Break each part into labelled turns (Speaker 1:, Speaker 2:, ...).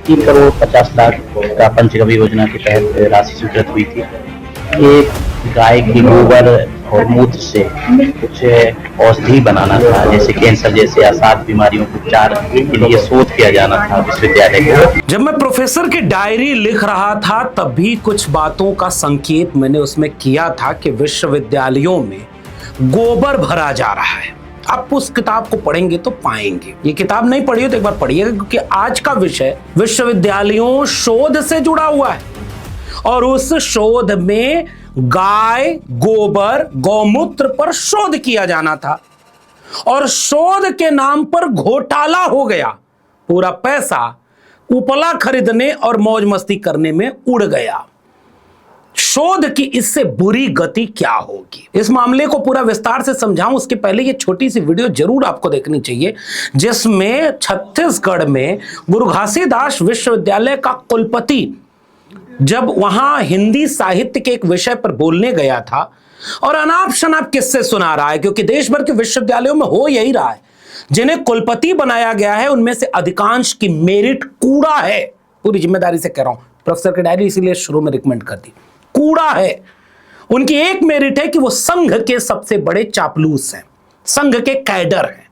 Speaker 1: 3,50,00,000 का पंचगव्य योजना के तहत राशि स्वीकृत हुई थी। ये गाय के गोबर और मूत्र से कुछ औषधि बनाना था, जैसे कैंसर जैसे असाध्य बीमारियों के उपचार के लिए शोध किया जाना था विश्वविद्यालय को।
Speaker 2: जब मैं प्रोफेसर की डायरी लिख रहा था तब भी कुछ बातों का संकेत मैंने उसमें किया था कि विश्वविद्यालयों में गोबर भरा जा रहा है। आप उस किताब को पढ़ेंगे तो पाएंगे। ये किताब नहीं पढ़ी हो तो एक बार पढ़िएगा, क्योंकि आज का विषय विश्वविद्यालयों शोध से जुड़ा हुआ है और उस शोध में गाय गोबर गौमूत्र पर शोध किया जाना था और शोध के नाम पर घोटाला हो गया। पूरा पैसा उपला खरीदने और मौज मस्ती करने में उड़ गया। शोध की इससे बुरी गति क्या होगी, इस मामले को पूरा विस्तार से समझाऊं उसके पहले ये छोटी सी वीडियो जरूर आपको देखनी चाहिए, जिसमें छत्तीसगढ़ में गुरु घासीदास विश्वविद्यालय का कुलपति जब वहां हिंदी साहित्य के एक विषय पर बोलने गया था और अनाप शनाप किस्से सुना रहा है, क्योंकि देश भर के विश्वविद्यालयों में हो यही रहा है। जिन्हें कुलपति बनाया गया है उनमें से अधिकांश की मेरिट कूड़ा है। पूरी जिम्मेदारी से कह रहा हूं, प्रोफेसर की डायरी इसीलिए शुरू में रिकमेंड कर दी। कूड़ा है। उनकी एक मेरिट है कि वो संघ के सबसे बड़े चापलूस हैं, संघ के कैडर हैं,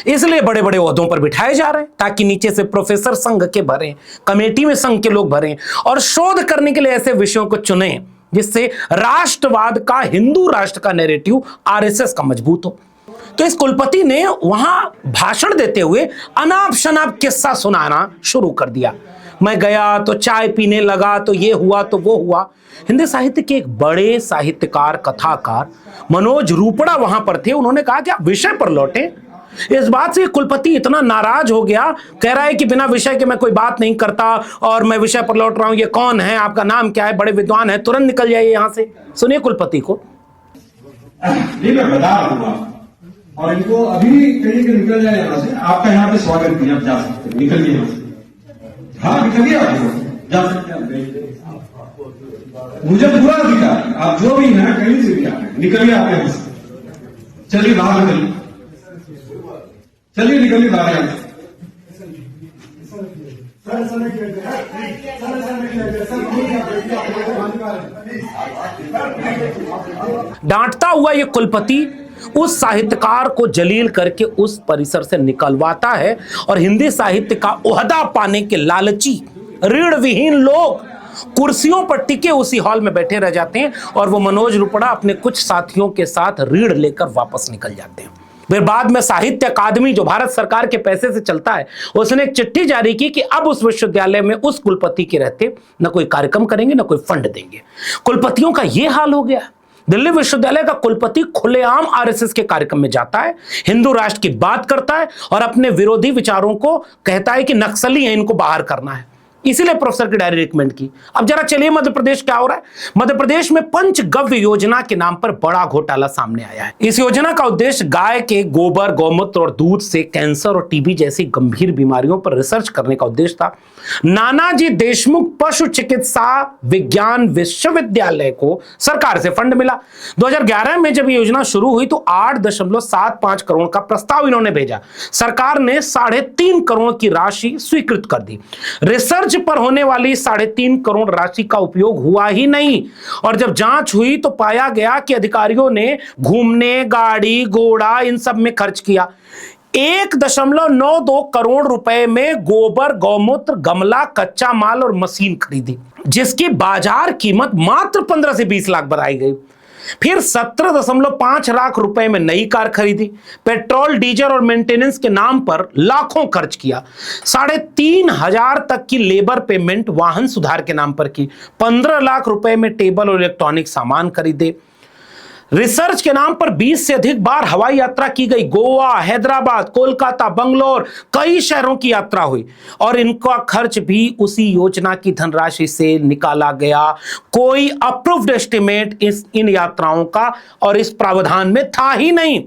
Speaker 2: इसलिए बड़े बड़े ओहदों पर बिठाए जा रहे हैं ताकि नीचे से प्रोफेसर संघ के भरें, कमेटी में संघ के लोग भरें और शोध करने के लिए ऐसे विषयों को चुनें जिससे राष्ट्रवाद का, हिंदू राष्ट्र का नैरेटिव आरएसएस का मजबूत हो। तो इस कुलपति ने वहां भाषण देते हुए अनाप शनाप किस्सा सुनाना शुरू कर दिया। मैं गया तो चाय पीने लगा तो ये हुआ तो वो हुआ। हिंदी साहित्य के एक बड़े साहित्यकार कथाकार मनोज रूपड़ा वहां पर थे। उन्होंने कहा कि आप विषय पर लौटे। इस बात से कुलपति इतना नाराज हो गया, कह रहा है कि बिना विषय के मैं कोई बात नहीं करता और मैं विषय पर लौट रहा हूं। ये कौन है, आपका नाम क्या है, बड़े विद्वान है, तुरंत निकल जाइए यहां से। सुनिए कुलपति को।
Speaker 3: नहीं, मैं बता रहा हूं और इनको अभी कहीं के निकल जाए यहां से। आपका यहाँ पे स्वागत किया, आप जा सकते, निकलिए यहां से। हाँ, निकलिए, आप जा सकते। मुझे पूरा अधिकार, आप जो भी हैं कहीं से भी आ रहे, निकलिए आप यहां से। चलिए बाहर निकलिए, चलिए निकलिए बाहर यहां से।
Speaker 2: डांटता हुआ ये कुलपति उस साहित्यकार को जलील करके उस परिसर से निकलवाता है और हिंदी साहित्य का ओहदा पाने के लालची ऋण विहीन लोग कुर्सियों पर टिके उसी हॉल में बैठे रह जाते हैं और वो मनोज रूपड़ा अपने कुछ साथियों के साथ ऋण लेकर वापस निकल जाते हैं। फिर बाद में साहित्य अकादमी, जो भारत सरकार के पैसे से चलता है, उसने एक चिट्ठी जारी की कि अब उस विश्वविद्यालय में उस कुलपति के रहते न कोई कार्यक्रम करेंगे न कोई फंड देंगे। कुलपतियों का यह हाल हो गया। दिल्ली विश्वविद्यालय का कुलपति खुलेआम आरएसएस के कार्यक्रम में जाता है, हिंदू राष्ट्र की बात करता है और अपने विरोधी विचारों को कहता है कि नक्सली हैं, इनको बाहर करना है। इसीलिए प्रोफेसर की डायरी रिकमेंड की। अब जरा चलिए मध्य प्रदेश क्या हो रहा है। मध्य प्रदेश में पंचगव्य योजना के नाम पर बड़ा घोटाला सामने आया है। इस योजना का उद्देश्य गाय के गोबर, गौमूत्र और दूध से कैंसर और टीबी जैसी गंभीर बीमारियों पर रिसर्च करने का उद्देश्य था। नानाजी देशमुख पशु चिकित्सा विज्ञान विश्वविद्यालय को सरकार से फंड मिला। 2011 में जब योजना शुरू हुई तो 8.75 करोड़ का प्रस्ताव इन्होंने भेजा। सरकार ने 3.5 करोड़ की राशि स्वीकृत कर दी। रिसर्च पर होने वाली 3.5 करोड़ राशि का उपयोग हुआ ही नहीं और जब जांच हुई तो पाया गया कि अधिकारियों ने घूमने, गाड़ी, घोड़ा इन सब में खर्च किया। 1.92 करोड़ रुपए में गोबर, गौमूत्र, गमला, कच्चा माल और मशीन खरीदी, जिसकी बाजार कीमत मात्र 15 से 20 लाख बताई गई। फिर 17.5 लाख रुपए में नई कार खरीदी। पेट्रोल, डीजल और मेंटेनेंस के नाम पर लाखों खर्च किया। 3,500 तक की लेबर पेमेंट वाहन सुधार के नाम पर की। 15 लाख रुपए में टेबल और इलेक्ट्रॉनिक सामान खरीदे। रिसर्च के नाम पर 20 से अधिक बार हवाई यात्रा की गई। गोवा, हैदराबाद, कोलकाता, बंगलोर, कई शहरों की यात्रा हुई और इनका खर्च भी उसी योजना की धनराशि से निकाला गया। कोई अप्रूव्ड एस्टिमेट इन यात्राओं का और इस प्रावधान में था ही नहीं।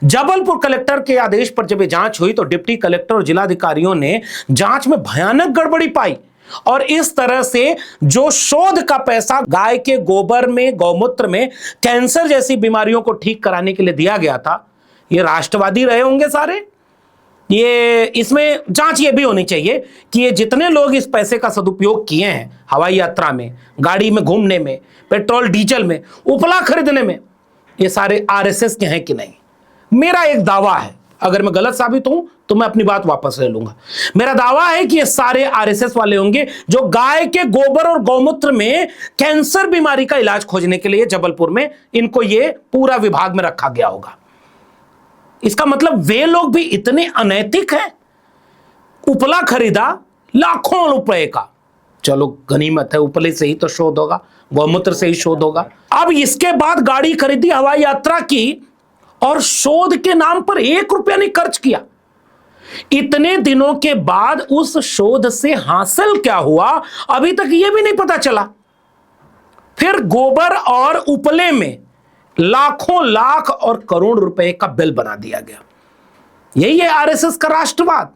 Speaker 2: जबलपुर कलेक्टर के आदेश पर जब ये जांच हुई तो डिप्टी कलेक्टर और जिलाधिकारियों ने जांच में भयानक गड़बड़ी पाई और इस तरह से जो शोध का पैसा गाय के गोबर में, गौमूत्र में कैंसर जैसी बीमारियों को ठीक कराने के लिए दिया गया था, ये राष्ट्रवादी रहे होंगे सारे। ये इसमें जांच ये भी होनी चाहिए कि ये जितने लोग इस पैसे का सदुपयोग किए हैं हवाई यात्रा में, गाड़ी में घूमने में, पेट्रोल डीजल में, उपला खरीदने में, ये सारे आरएसएस के हैं कि नहीं। मेरा एक दावा है, अगर मैं गलत साबित हूं तो मैं अपनी बात वापस ले लूंगा। मेरा दावा है कि ये सारे आरएसएस वाले होंगे जो गाय के गोबर और गौमूत्र में कैंसर बीमारी का इलाज खोजने के लिए जबलपुर में इनको ये पूरा विभाग में रखा गया होगा। इसका मतलब वे लोग भी इतने अनैतिक हैं। उपला खरीदा लाखों रुपए का, चलो गनीमत है, उपले से ही तो शोध होगा, गौमूत्र से ही शोध होगा। अब इसके बाद गाड़ी खरीदी हवाई यात्रा की और शोध के नाम पर 1 रुपया नहीं खर्च किया। इतने दिनों के बाद उस शोध से हासिल क्या हुआ अभी तक यह भी नहीं पता चला। फिर गोबर और उपले में लाखों लाख और करोड़ रुपए का बिल बना दिया गया। यही है आरएसएस का राष्ट्रवाद।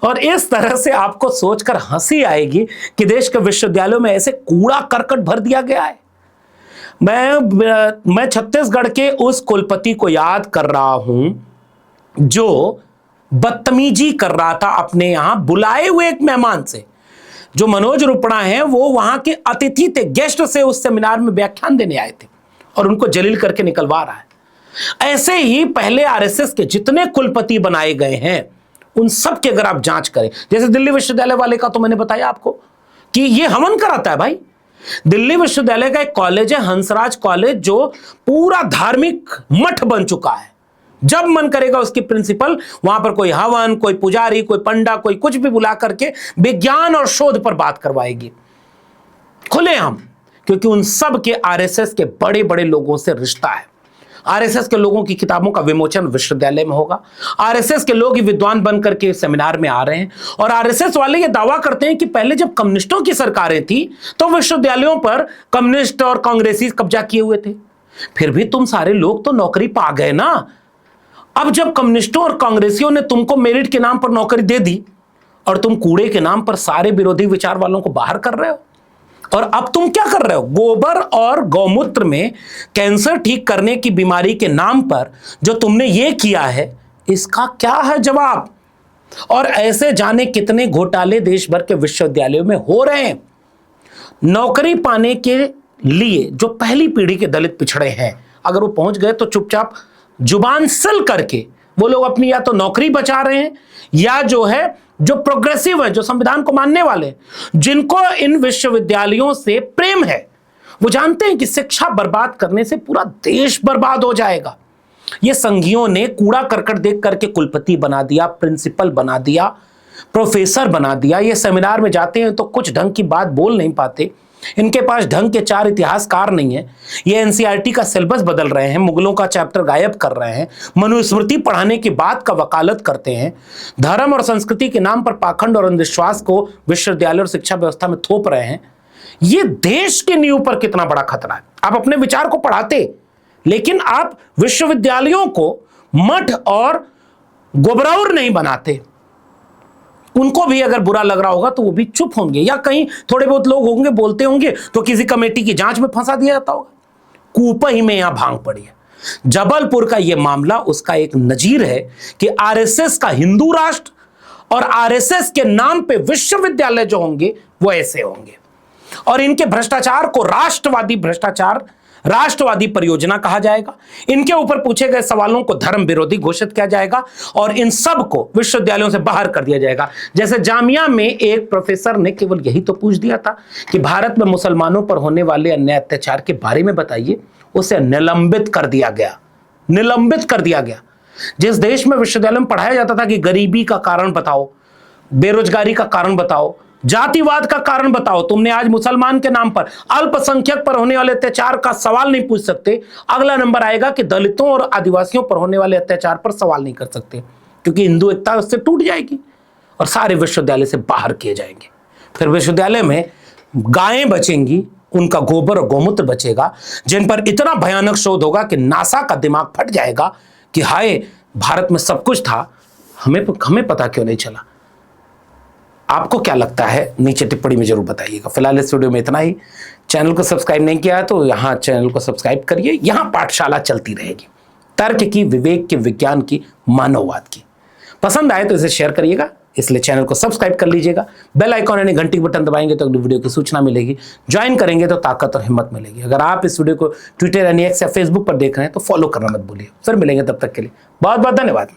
Speaker 2: और इस तरह से आपको सोचकर हंसी आएगी कि देश के विश्वविद्यालयों में ऐसे कूड़ा करकट भर दिया गया है। मैं छत्तीसगढ़ के उस कुलपति को याद कर रहा हूं जो बदतमीजी कर रहा था अपने यहां बुलाए हुए एक मेहमान से। जो मनोज रुपड़ा हैं वो वहां के अतिथि थे, गेस्ट से उस सेमिनार में व्याख्यान देने आए थे और उनको जलील करके निकलवा रहा है। ऐसे ही पहले आरएसएस के जितने कुलपति बनाए गए हैं उन सब की अगर आप जांच करें, जैसे दिल्ली विश्वविद्यालय वाले का तो मैंने बताया आपको कि ये हवन कराता है भाई। दिल्ली विश्वविद्यालय का एक कॉलेज है हंसराज कॉलेज, जो पूरा धार्मिक मठ बन चुका है। जब मन करेगा उसकी प्रिंसिपल वहां पर कोई हवन, कोई पुजारी, कोई पंडा, कोई कुछ भी बुला करके विज्ञान और शोध पर बात करवाएगी खुलेआम, क्योंकि उन सब के आरएसएस के बड़े बड़े लोगों से रिश्ता है। आरएसएस के लोगों की किताबों का विमोचन विश्वविद्यालय में होगा। आरएसएस के लोग ही विद्वान बन करके सेमिनार में आ रहे हैं। और आरएसएस वाले ये दावा करते हैं कि पहले जब कम्युनिस्टों की सरकारें थी तो विश्वविद्यालयों पर कम्युनिस्ट और कांग्रेसी कब्जा किए हुए थे, फिर भी तुम सारे लोग तो नौकरी पा गए ना। अब जब कम्युनिस्टों और कांग्रेसियों ने तुमको मेरिट के नाम पर नौकरी दे दी और तुम कूड़े के नाम पर सारे विरोधी विचार वालों को बाहर कर रहे हो, और अब तुम क्या कर रहे हो, गोबर और गौमूत्र में कैंसर ठीक करने की बीमारी के नाम पर जो तुमने ये किया है, इसका क्या है जवाब। और ऐसे जाने कितने घोटाले देश भर के विश्वविद्यालयों में हो रहे हैं। नौकरी पाने के लिए जो पहली पीढ़ी के दलित पिछड़े हैं, अगर वो पहुंच गए तो चुपचाप जुबान सिल करके वो लोग अपनी या तो नौकरी बचा रहे हैं, या जो प्रोग्रेसिव है, जो संविधान को मानने वाले, जिनको इन विश्वविद्यालयों से प्रेम है, वो जानते हैं कि शिक्षा बर्बाद करने से पूरा देश बर्बाद हो जाएगा। ये संघियों ने कूड़ा करकट देख करके कुलपति बना दिया, प्रिंसिपल बना दिया, प्रोफेसर बना दिया। ये सेमिनार में जाते हैं तो कुछ ढंग की बात बोल नहीं पाते, इनके पास ढंग के 4 इतिहासकार नहीं है। ये एनसीईआरटी का सिलेबस बदल रहे हैं, मुगलों का चैप्टर गायब कर रहे हैं, मनुस्मृति पढ़ाने की बात का वकालत करते हैं, धर्म और संस्कृति के नाम पर पाखंड और अंधविश्वास को विश्वविद्यालय और शिक्षा व्यवस्था में थोप रहे हैं। ये देश के नींव पर कितना बड़ा खतरा है। आप अपने विचार को पढ़ाते, लेकिन आप विश्वविद्यालयों को मठ और गोबराउर नहीं बनाते। उनको भी अगर बुरा लग रहा होगा तो वो भी चुप होंगे, या कहीं थोड़े बहुत लोग होंगे बोलते होंगे तो किसी कमेटी की जांच में फंसा दिया जाता होगा। कूपई में यहां भांग पड़ी है। जबलपुर का यह मामला उसका एक नजीर है कि आरएसएस का हिंदू राष्ट्र और आरएसएस के नाम पे विश्वविद्यालय जो होंगे वो ऐसे होंगे, और इनके भ्रष्टाचार को राष्ट्रवादी परियोजना कहा जाएगा। इनके ऊपर पूछे गए सवालों को धर्म विरोधी घोषित किया जाएगा और इन सब को विश्वविद्यालयों से बाहर कर दिया जाएगा। जैसे जामिया में एक प्रोफेसर ने केवल यही तो पूछ दिया था कि भारत में मुसलमानों पर होने वाले अन्य अत्याचार के बारे में बताइए, उसे निलंबित कर दिया गया। जिस देश में विश्वविद्यालय में पढ़ाया जाता था कि गरीबी का कारण बताओ, बेरोजगारी का कारण बताओ, जातिवाद का कारण बताओ, तुमने आज मुसलमान के नाम पर, अल्पसंख्यक पर होने वाले अत्याचार का सवाल नहीं पूछ सकते। अगला नंबर आएगा कि दलितों और आदिवासियों पर होने वाले अत्याचार पर सवाल नहीं कर सकते, क्योंकि हिंदू एकता उससे टूट जाएगी और सारे विश्वविद्यालय से बाहर किए जाएंगे। फिर विश्वविद्यालय में गायें बचेंगी, उनका गोबर और गौमूत्र बचेगा, जिन पर इतना भयानक शोध होगा कि नासा का दिमाग फट जाएगा कि हाय, भारत में सब कुछ था, हमें पता क्यों नहीं चला। आपको क्या लगता है नीचे टिप्पणी में जरूर बताइएगा। फिलहाल इस वीडियो में इतना ही। चैनल को सब्सक्राइब नहीं किया है तो यहाँ चैनल को सब्सक्राइब करिए। यहाँ पाठशाला चलती रहेगी, तर्क की, विवेक की, विज्ञान की, मानववाद की। पसंद आए तो इसे शेयर करिएगा, इसलिए चैनल को सब्सक्राइब कर लीजिएगा। बेल आइकॉन यानी घंटी बटन दबाएंगे तो अगली वीडियो की सूचना मिलेगी। ज्वाइन करेंगे तो ताकत और हिम्मत मिलेगी। अगर आप इस वीडियो को ट्विटर यानी एक्स या फेसबुक पर देख रहे हैं तो फॉलो करना मत भूलिए। फिर मिलेंगे, तब तक के लिए बहुत बहुत धन्यवाद।